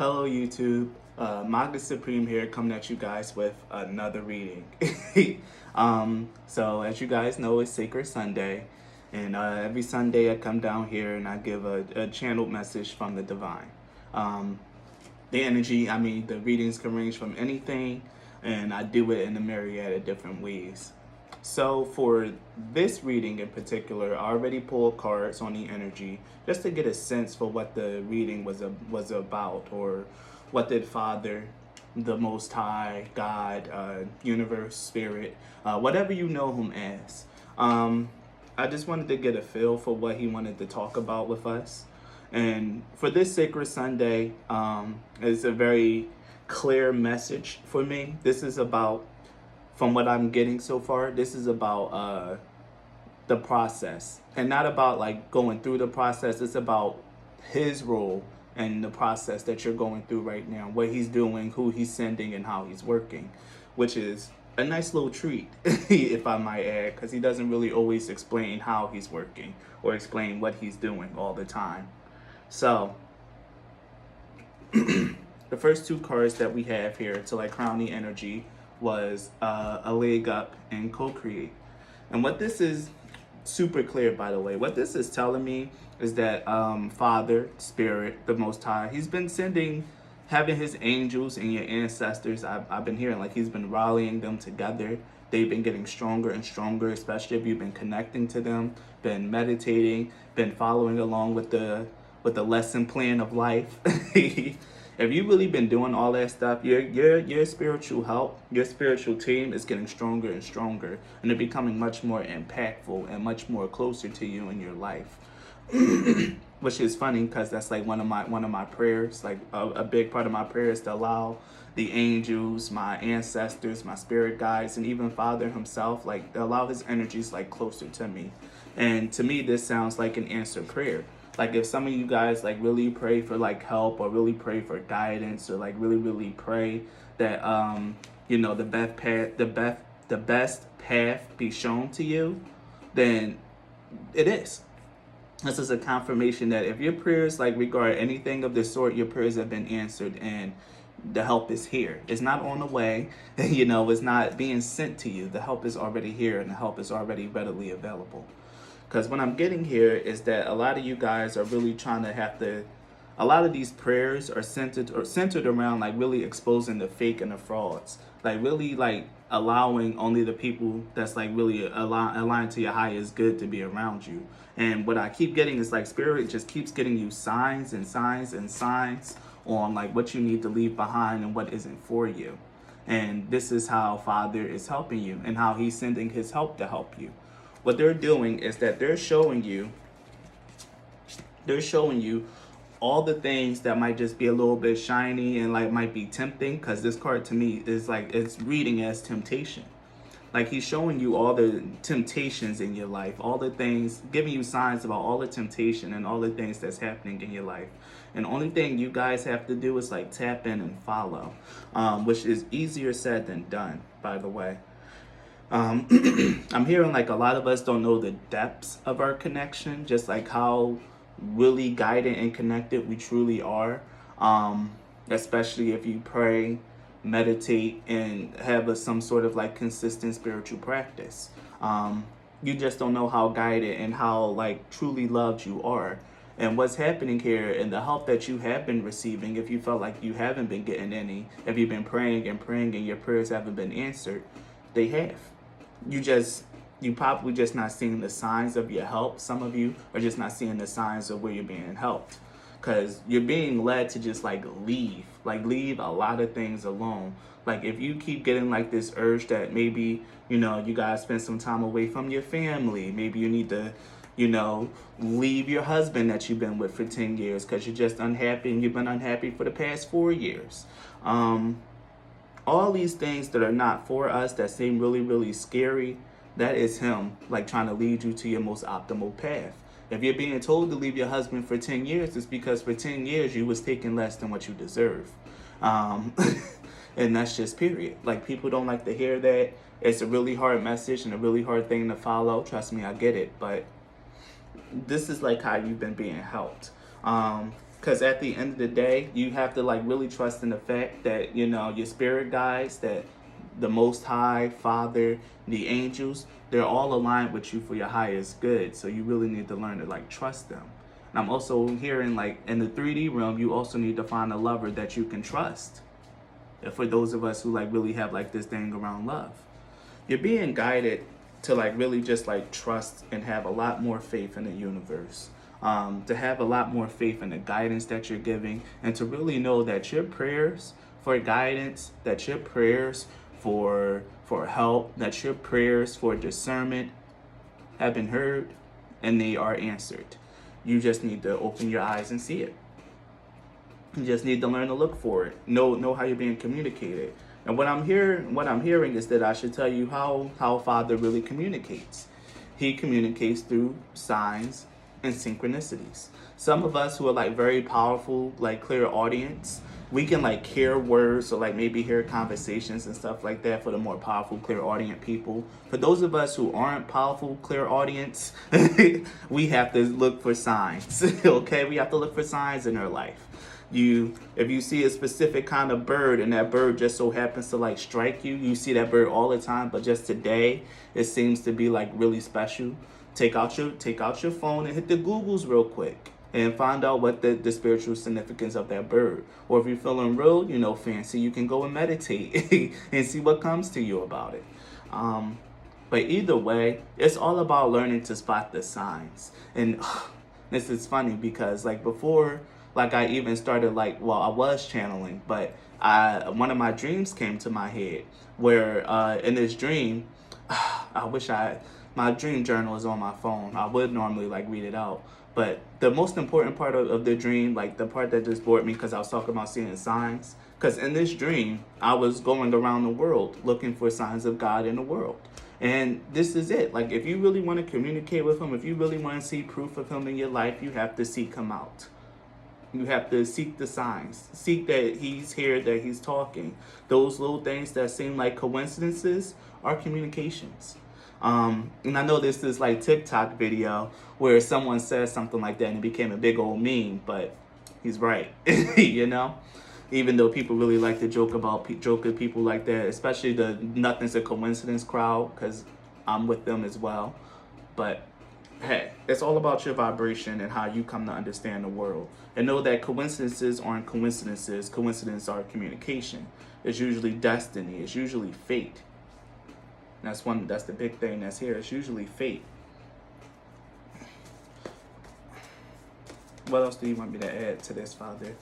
Hello YouTube, Magda Supreme here coming at you guys with another reading. So as you guys know, it's Sacred Sunday, and every Sunday I come down here and I give a channeled message from the divine. The energy, the readings can range from anything, and I do it in a myriad of different ways. So for this reading in particular, I already pulled cards on the energy just to get a sense for what the reading was about, or what did Father, the Most High, God, Universe, Spirit, whatever you know him as. I just wanted to get a feel for what he wanted to talk about with us. And for this Sacred Sunday, it's a very clear message for me. This is about, from what I'm getting so far, this is about the process, and not about like going through the process. It's about his role and the process that you're going through right now, what he's doing, who he's sending, and how he's working, which is a nice little treat, if I might add, because he doesn't really always explain how he's working or explain what he's doing all the time. So the first two cards that we have here to like crown the energy was a leg up and co-create. And what this is, super clear by the way, what this is telling me is that Father, Spirit, the Most High, he's been having his angels and your ancestors, I've been hearing like he's been rallying them together. They've been getting stronger and stronger, especially if you've been connecting to them, been meditating, been following along with the lesson plan of life. If you've really been doing all that stuff, your spiritual help, your spiritual team is getting stronger and stronger, and they're becoming much more impactful and much more closer to you in your life. Which is funny because that's like one of my prayers. Like a big part of my prayer is to allow the angels, my ancestors, my spirit guides, and even Father himself, like allow his energies like closer to me. And to me, this sounds like an answered prayer. Like if some of you guys like really pray for like help, or really pray for guidance, or like really pray that the best path be shown to you, then it is. This is a confirmation that if your prayers like regard anything of this sort, your prayers have been answered, and the help is here. It's not on the way, it's not being sent to you. The help is already here, and the help is already readily available. Because what I'm getting here is that a lot of you guys are really trying to a lot of these prayers are centered around like really exposing the fake and the frauds. Like really like allowing only the people that's like really aligned to your highest good to be around you. And what I keep getting is like Spirit just keeps getting you signs and signs and signs on like what you need to leave behind and what isn't for you. And this is how Father is helping you, and how he's sending his help to help you. What they're doing is that they're showing you all the things that might just be a little bit shiny and like might be tempting, because this card to me is like, it's reading as temptation. Like he's showing you all the temptations in your life, all the things, giving you signs about all the temptation and all the things that's happening in your life. And the only thing you guys have to do is like tap in and follow, which is easier said than done, by the way. I'm hearing like a lot of us don't know the depths of our connection, just like how really guided and connected we truly are, especially if you pray, meditate, and have some sort of like consistent spiritual practice. You just don't know how guided and how like truly loved you are. And what's happening here, and the help that you have been receiving, if you felt like you haven't been getting any, if you've been praying and your prayers haven't been answered, they have. You probably just not seeing the signs of your help. Some of you are just not seeing the signs of where you're being helped, because you're being led to just like leave a lot of things alone. Like if you keep getting like this urge that maybe, you guys spend some time away from your family, maybe you need to, leave your husband that you've been with for 10 years because you're just unhappy, and you've been unhappy for the past 4 years. All these things that are not for us, that seem really scary, that is him like trying to lead you to your most optimal path. If you're being told to leave your husband for 10 years, it's because for 10 years you was taking less than what you deserve. And that's just period. Like people don't like to hear that. It's a really hard message and a really hard thing to follow. Trust me, I get it. But this is like how you've been being helped. Because at the end of the day, you have to like really trust in the fact that, you know, your spirit guides, that the Most High, Father, the angels, they're all aligned with you for your highest good. So you really need to learn to like trust them. And I'm also hearing like in the 3D realm, you also need to find a lover that you can trust. For those of us who like really have like this thing around love, you're being guided to like really just like trust and have a lot more faith in the universe. To have a lot more faith in the guidance that you're giving, and to really know that your prayers for guidance, that your prayers for help, that your prayers for discernment have been heard and they are answered. You just need to open your eyes and see it. You just need to learn to look for it. Know how you're being communicated. And what I'm hearing is that I should tell you how Father really communicates. He communicates through signs and synchronicities. Some of us who are like very powerful, like clear audience, we can like hear words or like maybe hear conversations and stuff like that for the more powerful, clear audience people. For those of us who aren't powerful, clear audience, we have to look for signs. Okay, we have to look for signs in our life. If you see a specific kind of bird and that bird just so happens to like strike you, you see that bird all the time, but just today it seems to be like really special. Take out your phone and hit the Googles real quick and find out what the spiritual significance of that bird. Or if you're feeling real, you know, fancy, you can go and meditate and see what comes to you about it. But either way, it's all about learning to spot the signs. And this is funny because like before, like I even started I was channeling, but one of my dreams came to my head where in this dream, my dream journal is on my phone. I would normally like read it out. But the most important part of the dream, like the part that just bored me because I was talking about seeing signs. Because in this dream, I was going around the world looking for signs of God in the world. And this is it. Like if you really want to communicate with him, if you really want to see proof of him in your life, you have to seek him out. You have to seek the signs. Seek that he's here, that he's talking. Those little things that seem like coincidences are communications. And I know this is like TikTok video where someone says something like that and it became a big old meme, but he's right, you know? Even though people really like to joke at people like that, especially the nothing's a coincidence crowd, because I'm with them as well. But hey, it's all about your vibration and how you come to understand the world. And know that coincidences aren't coincidences. Coincidences are communication. It's usually destiny. It's usually fate. That's the big thing that's here. It's usually fate. What else do you want me to add to this, Father?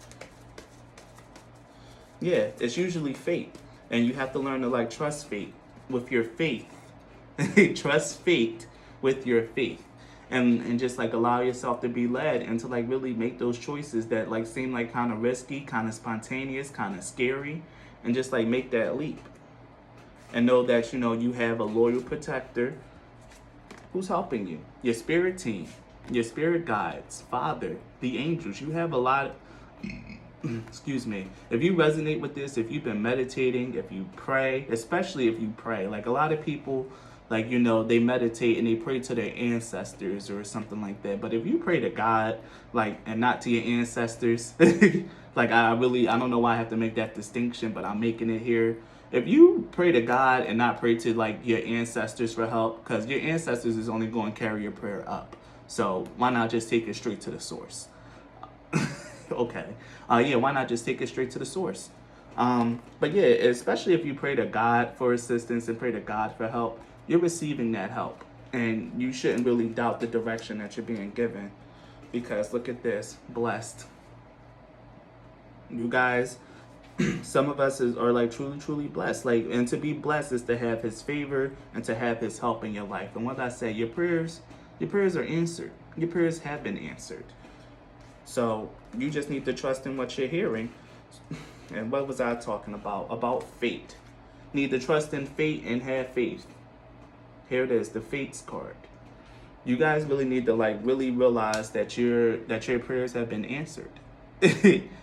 Yeah, it's usually fate. And you have to learn to like trust fate with your faith. Trust fate with your faith. And just like allow yourself to be led and to like really make those choices that like seem like kind of risky, kind of spontaneous, kind of scary, and just like make that leap. And know that, you know, you have a loyal protector who's helping you. Your spirit team, your spirit guides, Father, the angels. You have a lot of, excuse me. If you resonate with this, if you've been meditating, if you pray, especially if you pray, like a lot of people, like, you know, they meditate and they pray to their ancestors or something like that. But if you pray to God, like, and not to your ancestors, like I don't know why I have to make that distinction, but I'm making it here. If you pray to God and not pray to like your ancestors for help, because your ancestors is only going to carry your prayer up. So why not just take it straight to the source? Okay. Why not just take it straight to the source? But yeah, especially if you pray to God for assistance and pray to God for help, you're receiving that help. And you shouldn't really doubt the direction that you're being given. Because look at this, blessed. You guys, some of us are like truly blessed. Like, and to be blessed is to have his favor and to have his help in your life. And what I say, your prayers are answered. Your prayers have been answered. So you just need to trust in what you're hearing. And what was I talking about? About fate. Need to trust in fate and have faith. Here it is, the fates card. You guys really need to like really realize that your prayers have been answered.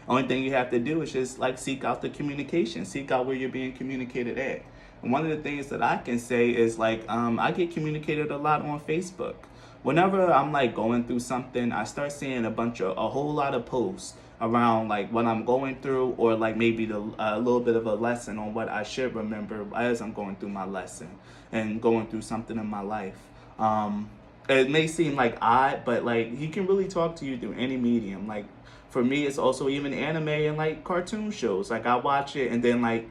Only thing you have to do is just like seek out the communication, seek out where you're being communicated at. And one of the things that I can say is like I get communicated a lot on Facebook. Whenever I'm like going through something, I start seeing a whole lot of posts around like what I'm going through, or like maybe a little bit of a lesson on what I should remember as I'm going through my lesson and going through something in my life. It may seem like odd, but like he can really talk to you through any medium. Like for me, it's also even anime and like cartoon shows. Like I watch it and then like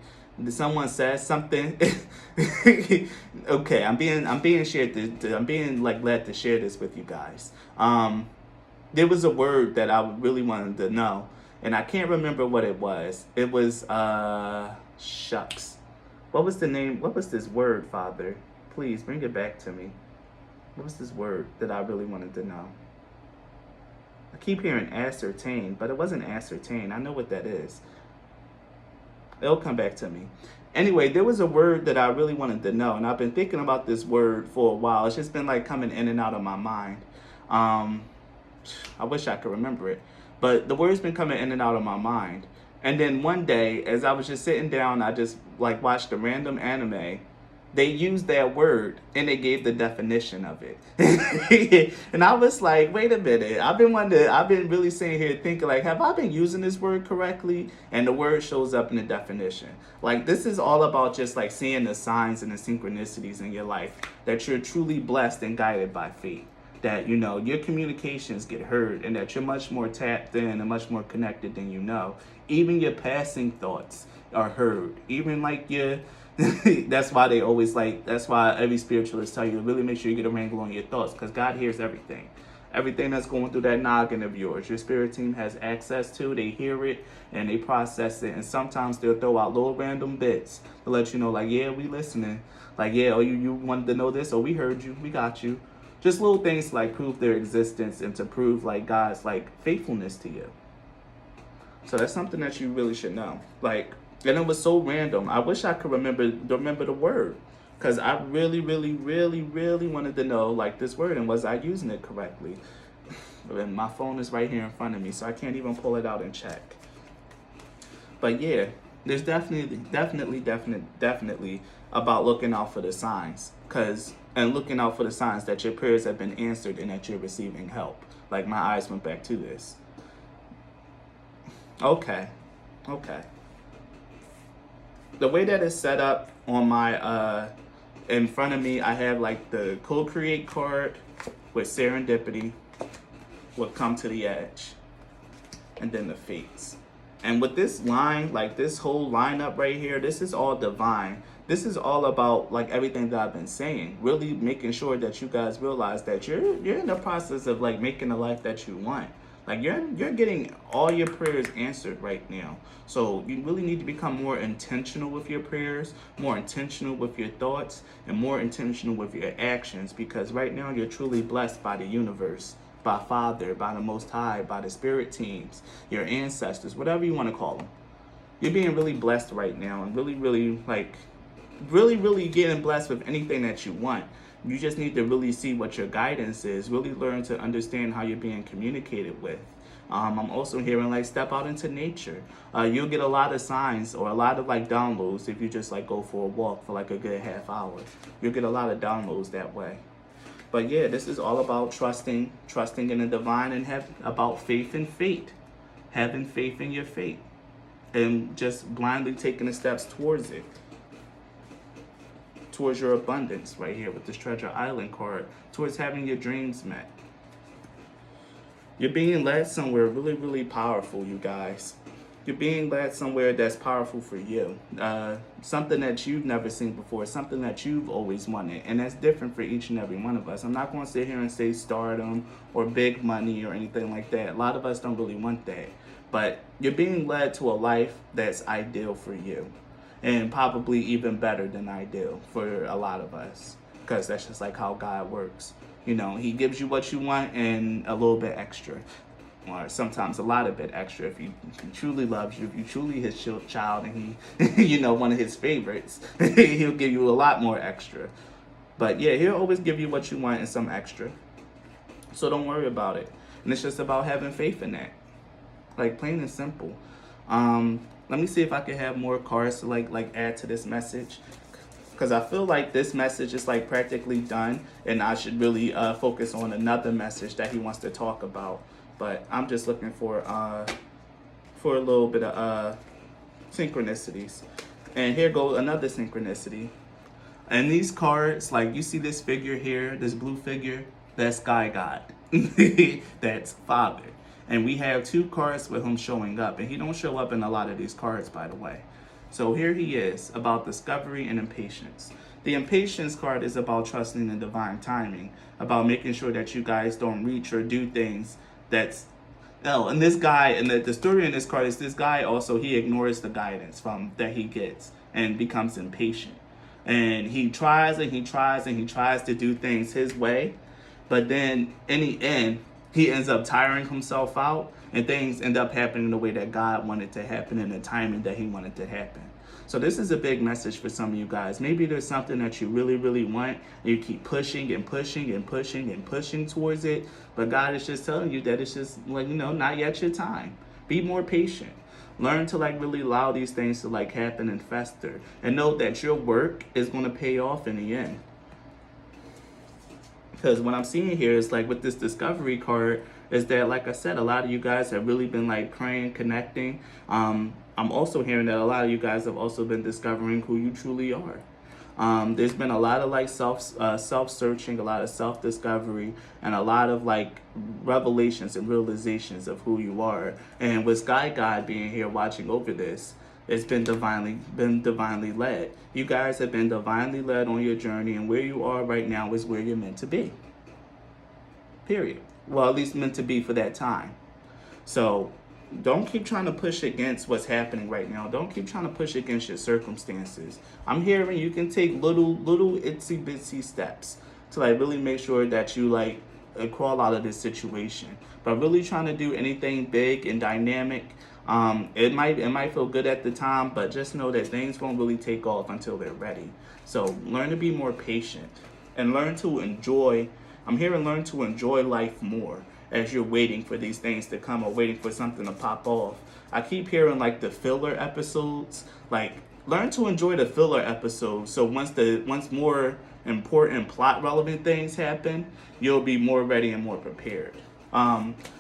someone says something. Okay, I'm being shared. I'm being like led to share this with you guys. There was a word that I really wanted to know, and I can't remember what it was. It was shucks. What was the name? What was this word, Father? Please bring it back to me. What was this word that I really wanted to know? I keep hearing ascertain, but it wasn't ascertain. I know what that is. It'll come back to me. Anyway, there was a word that I really wanted to know, and I've been thinking about this word for a while. It's just been like coming in and out of my mind. I wish I could remember it, but the word's been coming in and out of my mind. And then one day, as I was just sitting down, I just like watched a random anime. They used that word and they gave the definition of it. And I was like, wait a minute. I've been really sitting here thinking like, have I been using this word correctly? And the word shows up in the definition. Like this is all about just like seeing the signs and the synchronicities in your life, that you're truly blessed and guided by fate. That, you know, your communications get heard and that you're much more tapped in and much more connected than you know. Even your passing thoughts are heard. Even like your that's why every spiritualist tell you to really make sure you get a wrangle on your thoughts, because God hears everything. Everything that's going through that noggin of yours, your spirit team has access to. They hear it and they process it, and sometimes they'll throw out little random bits to let you know, like, yeah, we listening. Like, yeah, oh, you wanted to know this? Oh, we heard you. We got you. Just little things to like prove their existence and to prove like God's like faithfulness to you. So that's something that you really should know. Like, and it was so random. I wish I could remember the word, because I really, really, really, really wanted to know like this word and was I using it correctly. And my phone is right here in front of me, so I can't even pull it out and check. But yeah, there's definitely about looking out for the signs, and looking out for the signs that your prayers have been answered and that you're receiving help. Like my eyes went back to this. Okay. The way that it's set up on my in front of me, I have like the co-create card with serendipity, will come to the edge, and then the fates. And with this line, like this whole lineup right here, this is all divine. This is all about like everything that I've been saying, really making sure that you guys realize that you're in the process of like making the life that you want. Like you're getting all your prayers answered right now. So you really need to become more intentional with your prayers, more intentional with your thoughts, and more intentional with your actions, because right now you're truly blessed by the universe, by Father, by the Most High, by the spirit teams, your ancestors, whatever you want to call them. You're being really blessed right now, and really getting blessed with anything that you want. You just need to really see what your guidance is, really learn to understand how you're being communicated with. I'm also hearing like step out into nature. You'll get a lot of signs or a lot of like downloads if you just like go for a walk for like a good half hour. You'll get a lot of downloads that way. But yeah, this is all about trusting in the divine, and about faith and fate, having faith in your fate, and just blindly taking the steps towards it. Towards your abundance right here with this Treasure Island card, towards having your dreams met. You're being led somewhere really, really powerful, you guys. You're being led somewhere that's powerful for you. Something that you've never seen before, something that you've always wanted, and that's different for each and every one of us. I'm not going to sit here and say stardom or big money or anything like that. A lot of us don't really want that. But you're being led to a life that's ideal for you, and probably even better than ideal for a lot of us, because that's just like how God works. You know, he gives you what you want and a little bit extra, or sometimes a lot of bit extra. If he truly loves you, if you truly his child, and he, one of his favorites, he'll give you a lot more extra. But yeah, he'll always give you what you want and some extra. So don't worry about it. And it's just about having faith in that, like plain and simple. Let me see if I can have more cards to like add to this message, because I feel like this message is like practically done, and I should really focus on another message that he wants to talk about. But I'm just looking for for a little bit of synchronicities. And here goes another synchronicity. And these cards, like you see this figure here, this blue figure, that's Sky God. That's Father. And we have two cards with him showing up. And he don't show up in a lot of these cards, by the way. So here he is, about discovery and impatience. The impatience card is about trusting in divine timing, about making sure that you guys don't reach or do things that's and this guy, and the story in this card is this guy also, he ignores the guidance from that he gets and becomes impatient. And he tries and he tries and he tries to do things his way, but then in the end, he ends up tiring himself out, and things end up happening the way that God wanted to happen in the timing that he wanted to happen. So this is a big message for some of you guys. Maybe there's something that you really, really want, and you keep pushing and pushing and pushing and pushing towards it, but God is just telling you that it's just, like, not yet your time. Be more patient. Learn to really allow these things to happen and fester, and know that your work is going to pay off in the end. Because what I'm seeing here is with this discovery card is that, like I said, a lot of you guys have really been praying, connecting. I'm also hearing that a lot of you guys have also been discovering who you truly are. There's been a lot of self-searching, a lot of self-discovery, and a lot of revelations and realizations of who you are. And with Sky God being here watching over this, it's been divinely led. You guys have been divinely led on your journey, and where you are right now is where you're meant to be. Period. Well, at least meant to be for that time. So don't keep trying to push against what's happening right now. Don't keep trying to push against your circumstances. I'm hearing you can take little itsy bitsy steps to really make sure that you crawl out of this situation. But really trying to do anything big and dynamic, it might feel good at the time, but just know that things won't really take off until they're ready. So learn to be more patient and learn to enjoy. I'm hearing learn to enjoy life more as you're waiting for these things to come or waiting for something to pop off. I keep hearing the filler episodes. Learn to enjoy the filler episodes, so once more important plot relevant things happen, you'll be more ready and more prepared.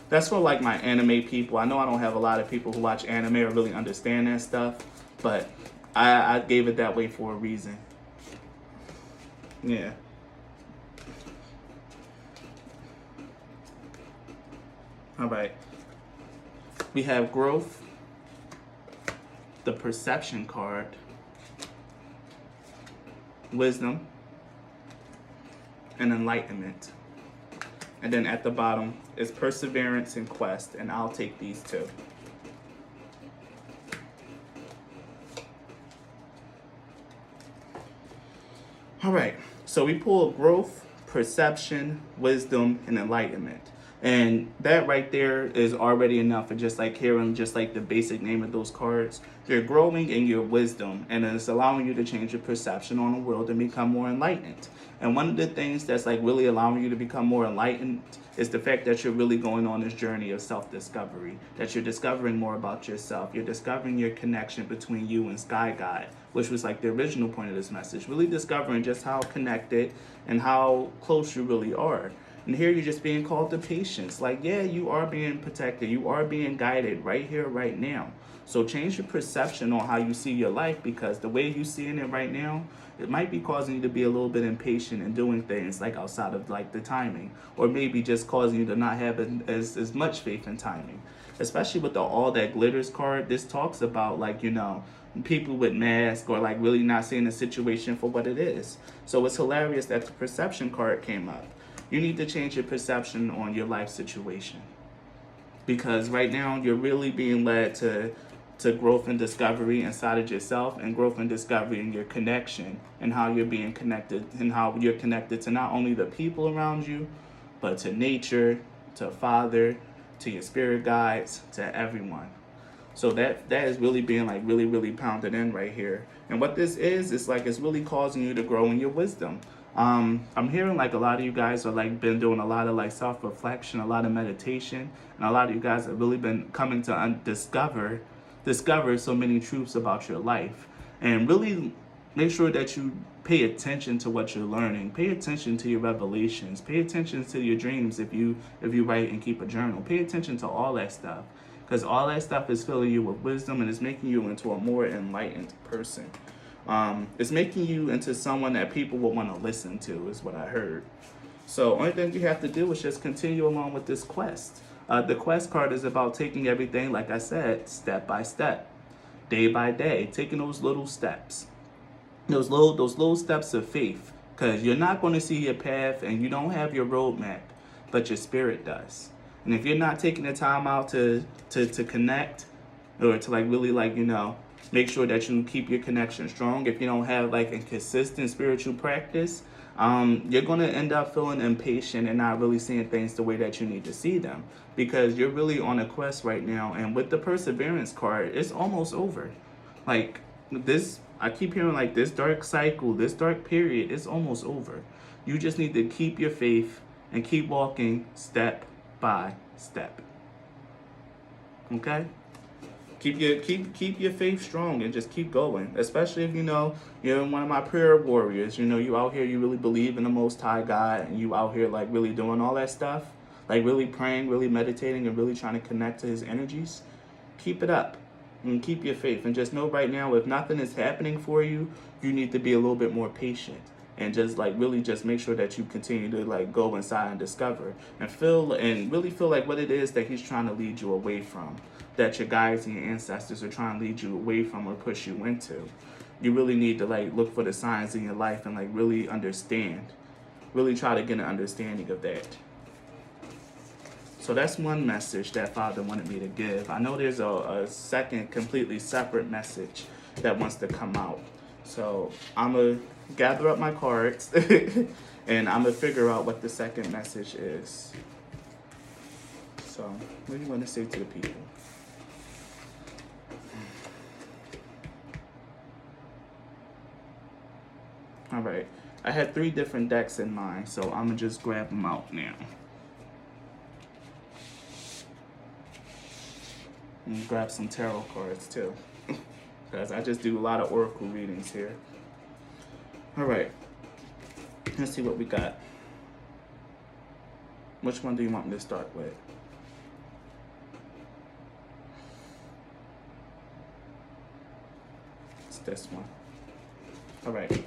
That's for my anime people. I know I don't have a lot of people who watch anime or really understand that stuff, but I gave it that way for a reason. Yeah. All right. We have growth, the perception card, wisdom, and enlightenment. And then at the bottom is perseverance and quest, and I'll take these two. All right, so we pull growth, perception, wisdom, and enlightenment. And that right there is already enough for just hearing just the basic name of those cards. You're growing in your wisdom, and it's allowing you to change your perception on the world and become more enlightened. And one of the things that's really allowing you to become more enlightened is the fact that you're really going on this journey of self-discovery, that you're discovering more about yourself. You're discovering your connection between you and Sky God, which was the original point of this message, really discovering just how connected and how close you really are. And here you're just being called to patience. Yeah, you are being protected. You are being guided right here, right now. So change your perception on how you see your life, because the way you're seeing it right now, it might be causing you to be a little bit impatient in doing things outside of the timing, or maybe just causing you to not have as much faith in timing. Especially with the all that glitters card, this talks about people with masks or really not seeing the situation for what it is. So it's hilarious that the perception card came up. You need to change your perception on your life situation, because right now you're really being led to growth and discovery inside of yourself, and growth and discovery in your connection and how you're being connected, and how you're connected to not only the people around you, but to nature, to Father, to your spirit guides, to everyone. So that is really being really, really pounded in right here. And what this is it's really causing you to grow in your wisdom. I'm hearing a lot of you guys are been doing a lot of self-reflection, a lot of meditation, and a lot of you guys have really been coming to discover so many truths about your life. And really make sure that you pay attention to what you're learning. Pay attention to your revelations. Pay attention to your dreams if you write and keep a journal. Pay attention to all that stuff, because all that stuff is filling you with wisdom and it's making you into a more enlightened person. It's making you into someone that people will want to listen to, is what I heard. So only thing you have to do is just continue along with this quest. The quest card is about taking everything, like I said, step by step, day by day, taking those little steps, those little steps of faith. Because you're not going to see your path and you don't have your roadmap, but your spirit does. And if you're not taking the time out to connect, or to like really like, make sure that you keep your connection strong. If you don't have like a consistent spiritual practice, you're going to end up feeling impatient and not really seeing things the way that you need to see them, because you're really on a quest right now. And with the perseverance card, it's almost over. Like this, I keep hearing like this dark cycle, this dark period is almost over. You just need to keep your faith and keep walking step by step. Okay? Keep your faith strong and just keep going. Especially if you're one of my prayer warriors. You out here, you really believe in the Most High God, and you out here like really doing all that stuff, like really praying, really meditating, and really trying to connect to His energies. Keep it up and keep your faith. And just know right now, if nothing is happening for you, you need to be a little bit more patient. And just like really just make sure that you continue to like go inside and discover and really feel like what it is that He's trying to lead you away from, that your guides and your ancestors are trying to lead you away from or push you into. You really need to like look for the signs in your life and like really understand, really try to get an understanding of that. So that's one message that Father wanted me to give. I know there's a second completely separate message that wants to come out. So I'm going to gather up my cards and I'm going to figure out what the second message is. So what do you want to say to the people? All right. I had 3 different decks in mind, so I'm going to just grab them out now. And grab some tarot cards too, because I just do a lot of oracle readings here. All right, let's see what we got. Which one do you want me to start with? It's this one. All right.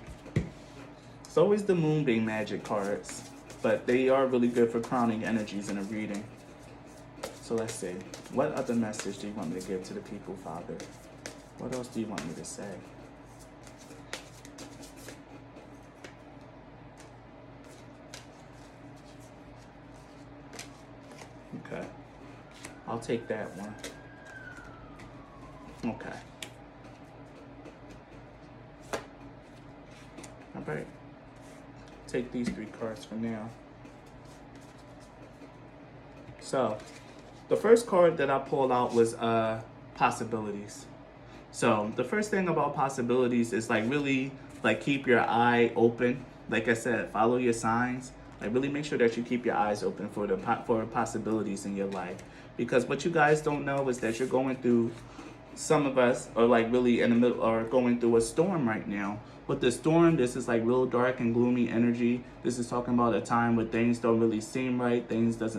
It's always the Moonbeam Magic cards, but they are really good for crowning energies in a reading. So let's see. What other message do you want me to give to the people, Father? What else do you want me to say? Okay. I'll take that one. Okay. All right. Take these 3 cards for now. So, the first card that I pulled out was possibilities. So the first thing about possibilities is like really like keep your eye open. Like I said, follow your signs. Like really make sure that you keep your eyes open for possibilities in your life. Because what you guys don't know is that you're going through, some of us are like really in the middle or going through a storm right now. With the storm, this is like real dark and gloomy energy. This is talking about a time where things don't really seem right. Things does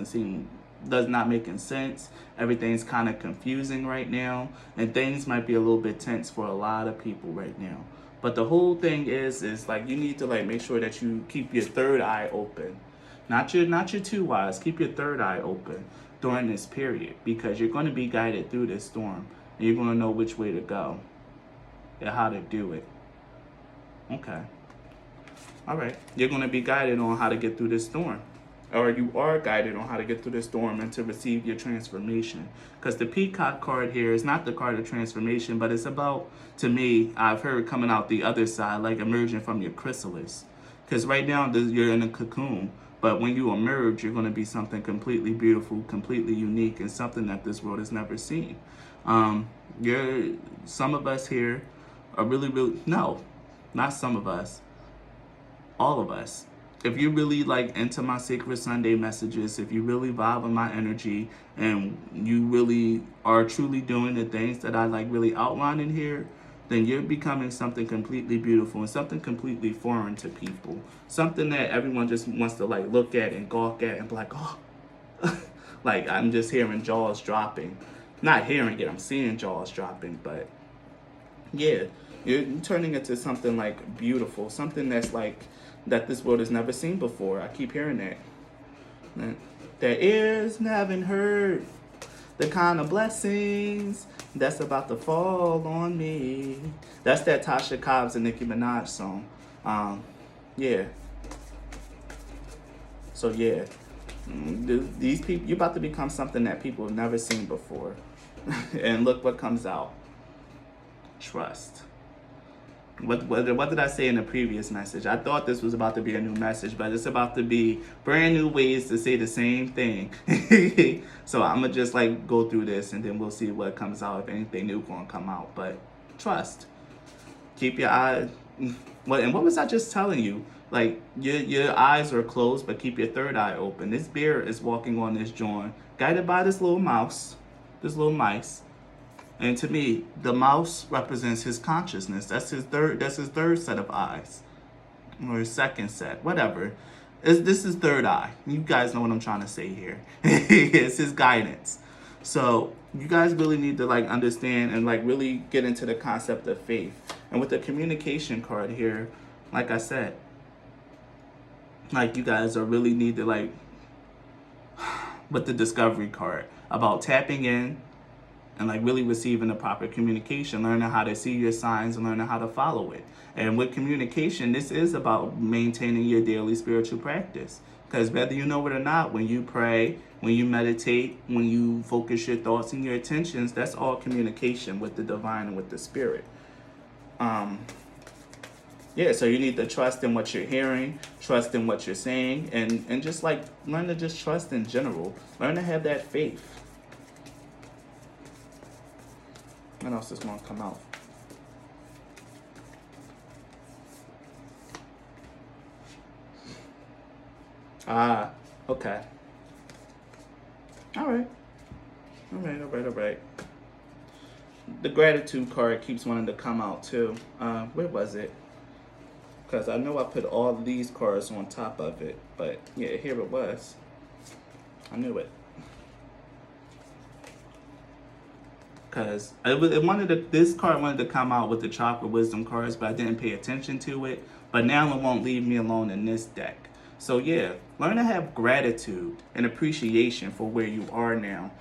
not making sense. Everything's kind of confusing right now, and things might be a little bit tense for a lot of people right now. But the whole thing is like you need to like make sure that you keep your third eye open, not your 2 eyes. Keep your third eye open during this period, because you're going to be guided through this storm, and you're going to know which way to go and how to do it. Okay. All right. You're going to be guided on how to get through this storm. Or you are guided on how to get through the storm and to receive your transformation. Because the Peacock card here is not the card of transformation, but it's about, to me, I've heard coming out the other side, like emerging from your chrysalis. Because right now you're in a cocoon, but when you emerge, you're going to be something completely beautiful, completely unique, and something that this world has never seen. Some of us here are no, not some of us, all of us. If you really like into my Sacred Sunday messages, if you really vibe with my energy, and you really are truly doing the things that I like really outline in here, then you're becoming something completely beautiful and something completely foreign to people. Something that everyone just wants to like look at and gawk at and be like, oh, like I'm just hearing jaws dropping. Not hearing it, I'm seeing jaws dropping, but yeah, you're turning into something like beautiful, something that's like that this world has never seen before. I keep hearing that. Their ears haven't heard the kind of blessings that's about to fall on me. That's that Tasha Cobbs and Nicki Minaj song. Yeah. So yeah, these people, you're about to become something that people have never seen before. And look what comes out. Trust. What did I say in the previous message? I thought this was about to be a new message, but it's about to be brand new ways to say the same thing. So I'm gonna just like go through this, and then we'll see what comes out, if anything new gonna come out. But trust. Keep your eyes. What was I just telling you? Like your eyes are closed, but keep your third eye open. This bear is walking on this joint, guided by this little mouse, this little mice. And to me, the mouse represents his consciousness. That's his third set of eyes. Or his second set, whatever. This is third eye. You guys know what I'm trying to say here. It's his guidance. So you guys really need to like understand and like really get into the concept of faith. And with the communication card here, like I said, like you guys are really need to like, with the discovery card, about tapping in and like really receiving the proper communication, learning how to see your signs and learning how to follow it. And with communication, this is about maintaining your daily spiritual practice. Because whether you know it or not, when you pray, when you meditate, when you focus your thoughts and your attentions, that's all communication with the divine and with the spirit. Yeah, so you need to trust in what you're hearing, trust in what you're saying, and just like learn to just trust in general. Learn to have that faith. What else is going to come out? Okay. All right. All right. The gratitude card keeps wanting to come out too. Where was it? Because I know I put all of these cards on top of it. But yeah, here it was. I knew it. Because this card wanted to come out with the chakra wisdom cards, but I didn't pay attention to it. But now it won't leave me alone in this deck. So yeah, learn to have gratitude and appreciation for where you are now.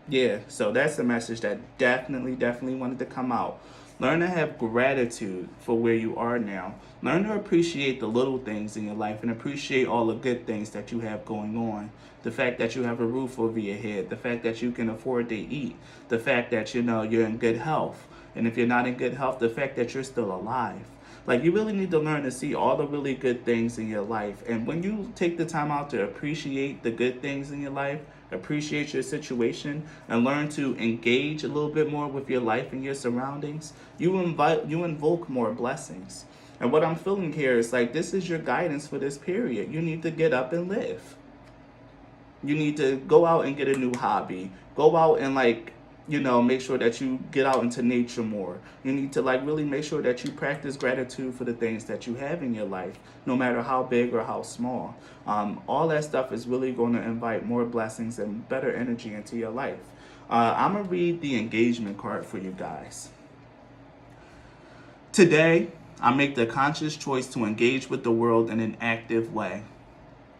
Yeah, so that's the message that definitely wanted to come out. Learn to have gratitude for where you are now. Learn to appreciate the little things in your life and appreciate all the good things that you have going on. The fact that you have a roof over your head, the fact that you can afford to eat, the fact that you're in good health. And if you're not in good health, the fact that you're still alive. Like, you really need to learn to see all the really good things in your life. And when you take the time out to appreciate the good things in your life, appreciate your situation, and learn to engage a little bit more with your life and your surroundings, you invoke more blessings. And what I'm feeling here is like, this is your guidance for this period. You need to get up and live. You need to go out and get a new hobby. Go out and make sure that you get out into nature more. You need to really make sure that you practice gratitude for the things that you have in your life, no matter how big or how small. All that stuff is really going to invite more blessings and better energy into your life. I'm going to read the engagement card for you guys. Today, I make the conscious choice to engage with the world in an active way.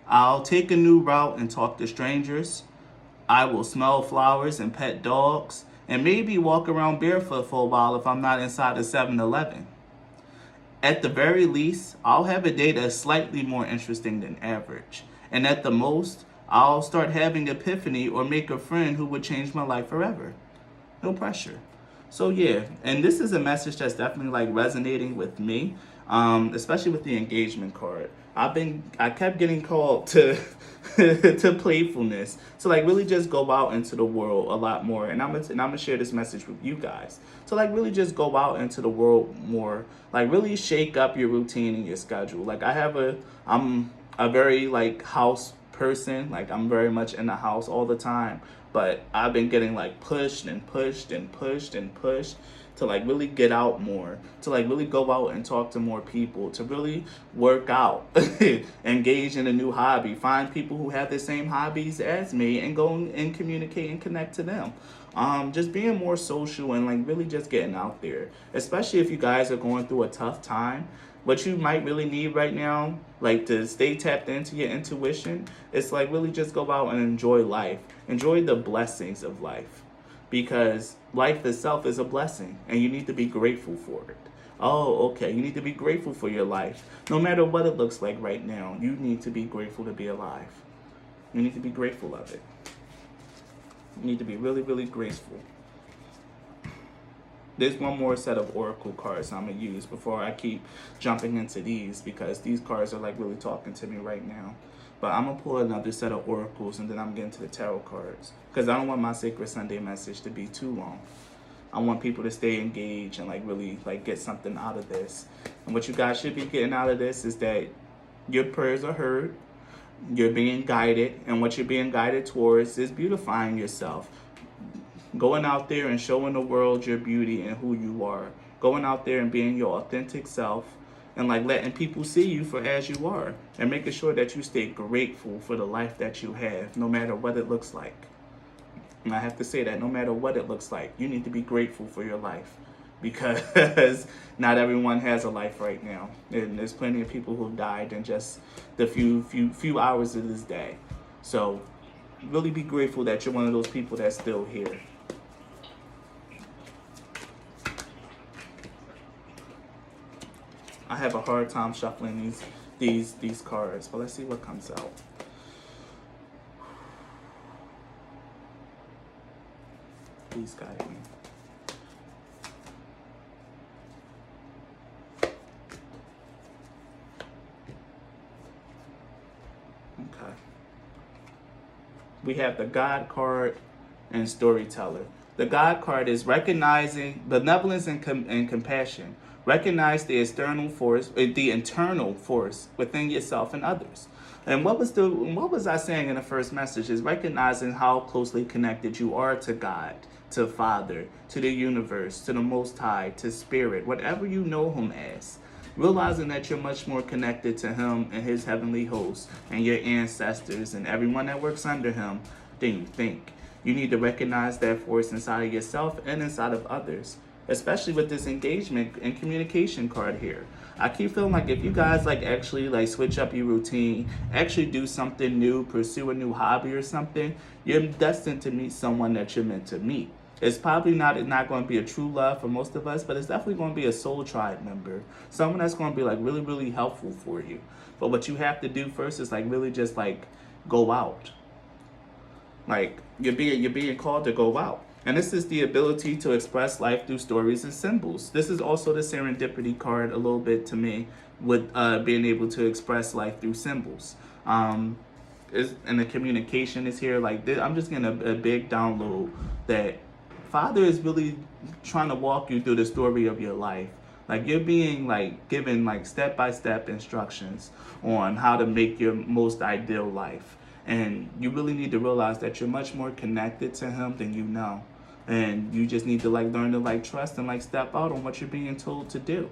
I'll take a new route and talk to strangers. I will smell flowers and pet dogs, and maybe walk around barefoot for a while if I'm not inside a 7-Eleven. At the very least, I'll have a day that's slightly more interesting than average. And at the most, I'll start having epiphany or make a friend who would change my life forever. No pressure. So yeah, and this is a message that's definitely resonating with me, especially with the engagement card. I kept getting called to to playfulness, to really just go out into the world a lot more. And I'm gonna share this message with you guys. So really just go out into the world more. Really shake up your routine and your schedule. I'm a very house person. Like, I'm very much in the house all the time, but I've been getting like pushed and pushed and pushed and pushed to like really get out more, to like really go out and talk to more people, to really work out, engage in a new hobby, find people who have the same hobbies as me and go and communicate and connect to them. Just being more social and like really just getting out there, especially if you guys are going through a tough time. What you might really need right now, like to stay tapped into your intuition, it's like really just go out and enjoy life. Enjoy the blessings of life, because life itself is a blessing and you need to be grateful for it. Oh, okay. You need to be grateful for your life. No matter what it looks like right now, you need to be grateful to be alive. You need to be grateful of it. You need to be really, really grateful. There's one more set of oracle cards I'm going to use before I keep jumping into these, because these cards are like really talking to me right now. But I'm going to pull another set of oracles and then I'm getting to the tarot cards, because I don't want my Sacred Sunday message to be too long. I want people to stay engaged and like really like get something out of this. And what you guys should be getting out of this is that your prayers are heard, you're being guided, and what you're being guided towards is beautifying yourself. Going out there and showing the world your beauty and who you are. Going out there and being your authentic self and like letting people see you for as you are, and making sure that you stay grateful for the life that you have, no matter what it looks like. And I have to say that no matter what it looks like, you need to be grateful for your life, because not everyone has a life right now. And there's plenty of people who died in just the few hours of this day. So really be grateful that you're one of those people that's still here. I have a hard time shuffling these cards, but let's see what comes out. Please guide me. Okay. We have the God card and Storyteller. The God card is recognizing benevolence and compassion. Recognize the internal force within yourself and others. And what was I saying in the first message is recognizing how closely connected you are to God, to Father, to the universe, to the Most High, to Spirit, whatever you know Him as. Realizing that you're much more connected to Him and His heavenly hosts and your ancestors and everyone that works under Him than you think. You need to recognize that force inside of yourself and inside of others, especially with this engagement and communication card here. I keep feeling like if you guys like actually like switch up your routine, actually do something new, pursue a new hobby or something, you're destined to meet someone that you're meant to meet. It's probably not going to be a true love for most of us, but it's definitely going to be a soul tribe member, someone that's going to be like really, really helpful for you. But what you have to do first is like really just like go out. Like you're being called to go out. And this is the ability to express life through stories and symbols. This is also the serendipity card a little bit to me, with being able to express life through symbols. And the communication is here. Like this, I'm just getting a big download that Father is really trying to walk you through the story of your life. Like you're being like given like step-by-step instructions on how to make your most ideal life. And you really need to realize that you're much more connected to Him than you know. And you just need to like learn to like trust and like step out on what you're being told to do,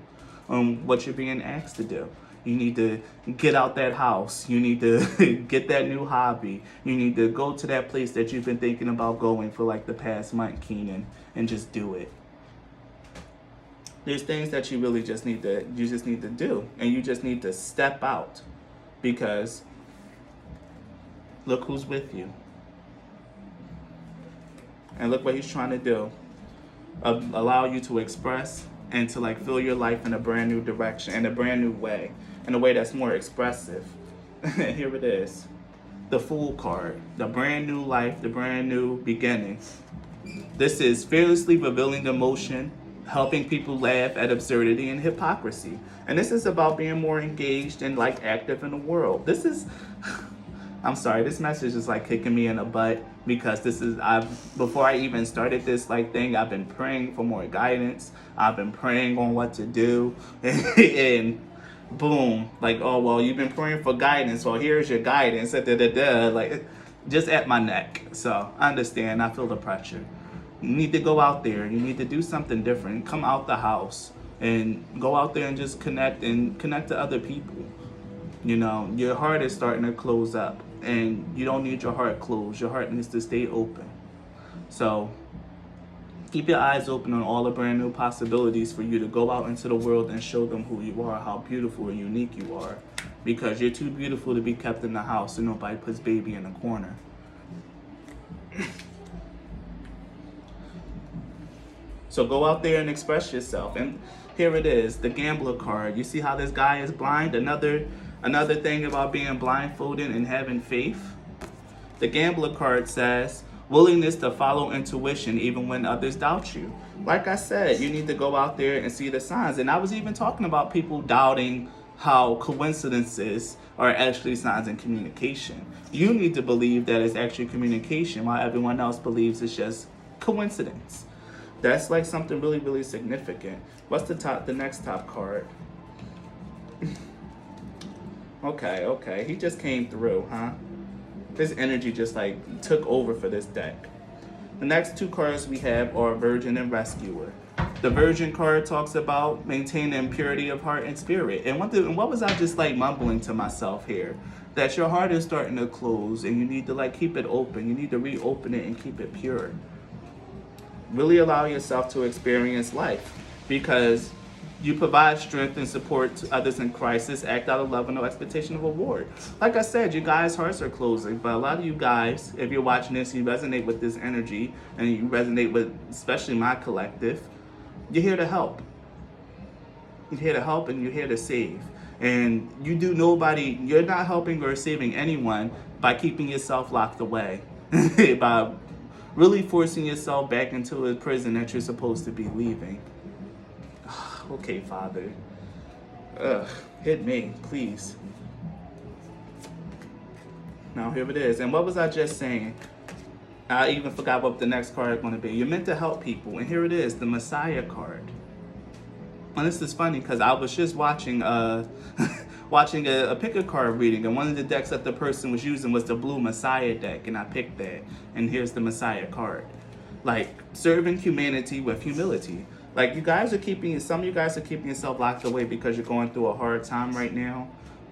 what you're being asked to do. You need to get out that house. You need to get that new hobby. You need to go to that place that you've been thinking about going for like the past month, Keenan, and just do it. There's things that you really just need to do, and you just need to step out, because look who's with you. And look what He's trying to do. Allow you to express and to like fill your life in a brand new direction, in a brand new way, in a way that's more expressive. Here it is. The Fool card. The brand new life, the brand new beginning. This is fearlessly revealing emotion, helping people laugh at absurdity and hypocrisy. And this is about being more engaged and like active in the world. This is I'm sorry, this message is like kicking me in the butt, because before I even started this like thing, I've been praying for more guidance. I've been praying on what to do. And boom, like, oh, well, you've been praying for guidance, well, here's your guidance, da, da, da, da, like, just at my neck. So I understand, I feel the pressure. You need to go out there, you need to do something different, come out the house and go out there and just connect to other people. You know, your heart is starting to close up, and you don't need your heart closed, your heart needs to stay open. So keep your eyes open on all the brand new possibilities for you to go out into the world and show them who you are, how beautiful and unique you are. Because you're too beautiful to be kept in the house and nobody puts baby in a corner. So go out there and express yourself. And here it is, the gambler card. You see how this guy is blind? Another thing about being blindfolded and having faith. The gambler card says, willingness to follow intuition even when others doubt you. Like I said, you need to go out there and see the signs. And I was even talking about people doubting how coincidences are actually signs in communication. You need to believe that it's actually communication while everyone else believes it's just coincidence. That's like something really, really significant. What's the next top card? Okay, he just came through, huh? His energy just like took over for this deck. The next two cards we have are Virgin and Rescuer. The Virgin card talks about maintaining purity of heart and spirit. And what was I just like mumbling to myself here? That your heart is starting to close and you need to like keep it open. You need to reopen it and keep it pure. Really allow yourself to experience life, because you provide strength and support to others in crisis, act out of love and no expectation of reward. Like I said, you guys' hearts are closing, but a lot of you guys, if you're watching this, you resonate with this energy, and you resonate with especially my collective, you're here to help. You're here to help and you're here to save. And you're not helping or saving anyone by keeping yourself locked away, by really forcing yourself back into a prison that you're supposed to be leaving. Okay, Father. Hit me, please. Now here it is. And what was I just saying? I even forgot what the next card is going to be. You're meant to help people. And here it is, the Messiah card. And this is funny because I was just watching watching a pick a card reading, and one of the decks that the person was using was the blue Messiah deck, and I picked that. And here's the Messiah card. Like, serving humanity with humility. Like, some of you guys are keeping yourself locked away because you're going through a hard time right now.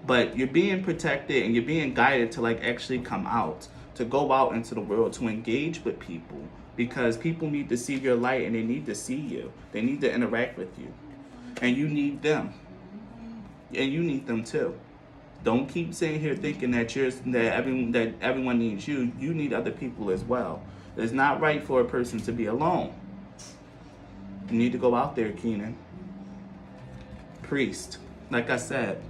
But you're being protected and you're being guided to like actually come out, to go out into the world, to engage with people. Because people need to see your light and they need to see you. They need to interact with you. And you need them. And you need them too. Don't keep sitting here thinking that everyone needs you. You need other people as well. It's not right for a person to be alone. You need to go out there, Keenan. Priest, like I said,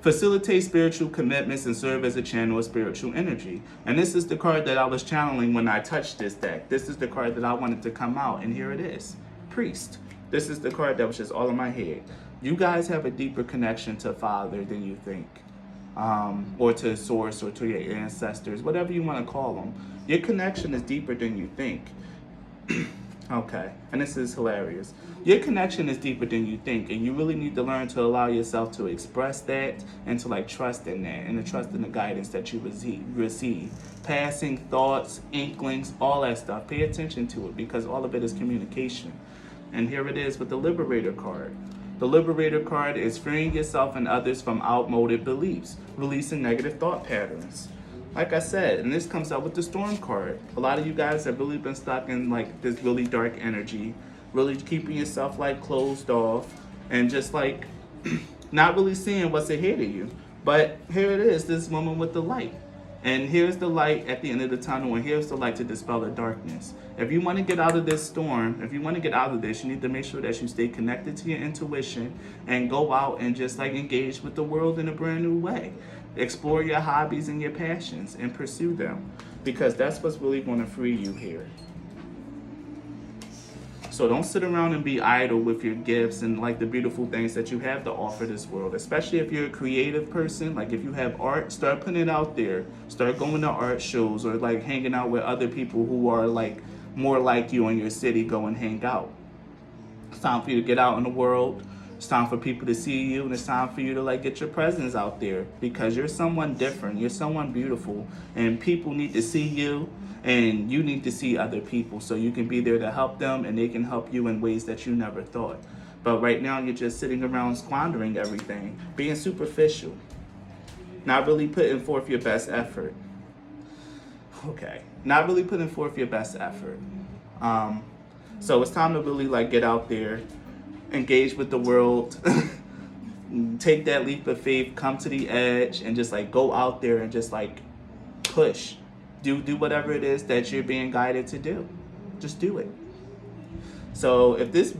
facilitate spiritual commitments and serve as a channel of spiritual energy. And this is the card that I was channeling when I touched this deck. This is the card that I wanted to come out, and here it is. Priest. This is the card that was just all in my head. You guys have a deeper connection to Father than you think. Or to Source, or to your ancestors, whatever you want to call them. Your connection is deeper than you think. Okay, and this is hilarious. Your connection is deeper than you think, and you really need to learn to allow yourself to express that and to like trust in that and to trust in the guidance that you receive. Passing thoughts, inklings, all that stuff. Pay attention to it because all of it is communication. And here it is with the Liberator card. The Liberator card is freeing yourself and others from outmoded beliefs, releasing negative thought patterns. Like I said, and this comes out with the Storm card. A lot of you guys have really been stuck in like this really dark energy, really keeping yourself like closed off and just like not really seeing what's ahead of you. But here it is, this woman with the light. And here's the light at the end of the tunnel, and here's the light to dispel the darkness. If you want to get out of this storm, if you want to get out of this, you need to make sure that you stay connected to your intuition and go out and just like engage with the world in a brand new way. Explore your hobbies and your passions and pursue them, because that's what's really going to free you here. So don't sit around and be idle with your gifts and like the beautiful things that you have to offer this world, especially if you're a creative person. Like if you have art, start putting it out there. Start going to art shows or like hanging out with other people who are like more like you in your city. Go and hang out. It's time for you to get out in the world It's time for people to see you, and it's time for you to like get your presence out there, because you're someone different. You're someone beautiful, and people need to see you, and you need to see other people so you can be there to help them, and they can help you in ways that you never thought. But right now, you're just sitting around squandering everything, being superficial, not really putting forth your best effort. Okay, not really putting forth your best effort. So it's time to really like get out there, engage with the world, take that leap of faith, come to the edge, and just like go out there and just like push, do whatever it is that you're being guided to do. Just do it. So if this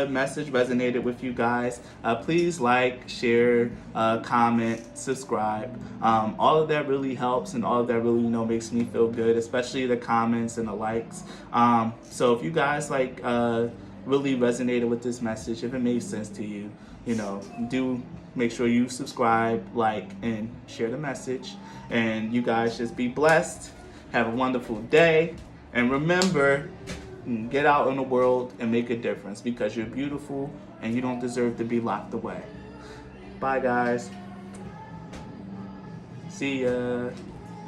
message resonated with you guys, please like, share, comment, subscribe. All of that really helps, and all of that really, makes me feel good, especially the comments and the likes. So if you guys like really resonated with this message, if it made sense to you, do make sure you subscribe, like, and share the message. And you guys just be blessed. Have a wonderful day. And remember, get out in the world and make a difference, because you're beautiful and you don't deserve to be locked away. Bye, guys. See ya.